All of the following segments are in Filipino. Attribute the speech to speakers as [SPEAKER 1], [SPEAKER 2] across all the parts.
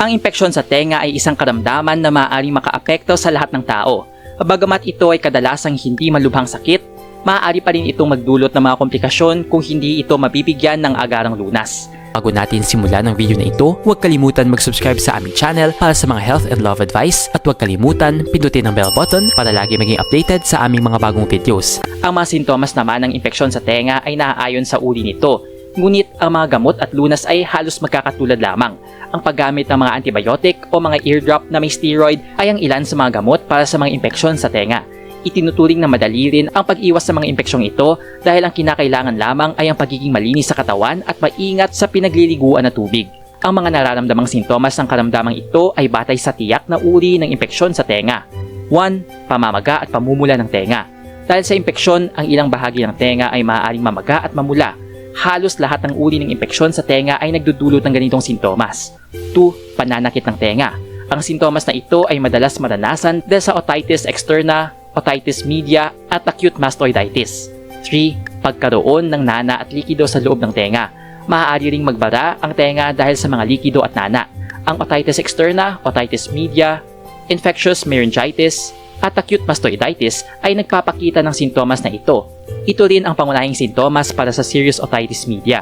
[SPEAKER 1] Ang impeksyon sa tenga ay isang karamdaman na maaaring makaapekto sa lahat ng tao. Bagamat ito ay kadalasang hindi malubhang sakit, maaari pa rin itong magdulot ng mga komplikasyon kung hindi ito mabibigyan ng agarang lunas.
[SPEAKER 2] Bago natin simulan ang video na ito, huwag kalimutan mag-subscribe sa aming channel para sa mga health and love advice at huwag kalimutan pindutin ang bell button para lagi maging updated sa aming mga bagong videos.
[SPEAKER 1] Ang mga sintomas naman ng impeksyon sa tenga ay naaayon sa uri nito, ngunit ang mga gamot at lunas ay halos magkakatulad lamang. Ang paggamit ng mga antibiotic o mga eardrop na may steroid ay ang ilan sa mga gamot para sa mga impeksyon sa tenga. Itinuturing na madali rin ang pag-iwas sa mga impeksyong ito dahil ang kinakailangan lamang ay ang pagiging malinis sa katawan at maingat sa pinagliliguan na tubig. Ang mga nararamdamang sintomas ng karamdamang ito ay batay sa tiyak na uri ng impeksyon sa tenga. 1. Pamamaga at pamumula ng tenga. Dahil sa impeksyon, ang ilang bahagi ng tenga ay maaaring mamaga at mamula. Halos lahat ng uri ng impeksyon sa tenga ay nagdudulot ng ganitong sintomas. 2. Pananakit ng tenga. Ang sintomas na ito ay madalas maranasan dahil sa otitis externa, otitis media at acute mastoiditis. 3. Pagkaroon ng nana at likido sa loob ng tenga. Maaari ring magbara ang tenga dahil sa mga likido at nana. Ang otitis externa, otitis media, infectious meningitis at acute mastoiditis ay nagpapakita ng sintomas na ito. Ito rin ang pangunahing sintomas para sa serious otitis media.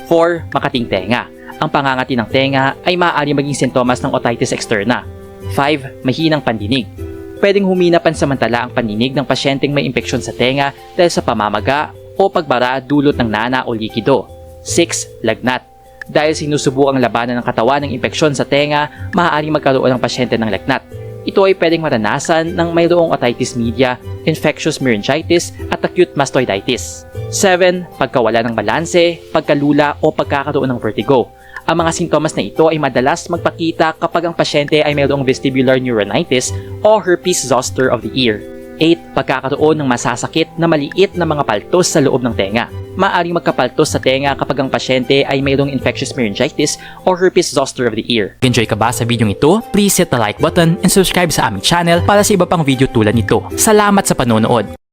[SPEAKER 1] 4. Makating tenga. Ang pangangati ng tenga ay maaari maging sintomas ng otitis externa. 5. Mahinang pandinig. Pwedeng humina pansamantala ang pandinig ng pasyenteng may impeksyon sa tenga dahil sa pamamaga o pagbara dulot ng nana o likido. 6. Lagnat. Dahil sinusubukang labanan ng katawan ng impeksyon sa tenga, maaaring magkaroon ng pasyente ng lagnat. Ito ay pwedeng maranasan ng mayroong otitis media, infectious meningitis at acute mastoiditis. 7. Pagkawala ng balanse, pagkalula o pagkakaroon ng vertigo. Ang mga sintomas na ito ay madalas magpakita kapag ang pasyente ay mayroong vestibular neuronitis o herpes zoster of the ear. 8. Pagkakaroon ng masasakit na maliit na mga paltos sa loob ng tenga. Maaaring magkapaltos sa tenga kapag ang pasyente ay mayroong infectious meningitis o herpes zoster of the ear.
[SPEAKER 2] Enjoy ka ba sa video ito? Please hit the like button and subscribe sa aming channel para sa iba pang video tulad nito. Salamat sa panonood!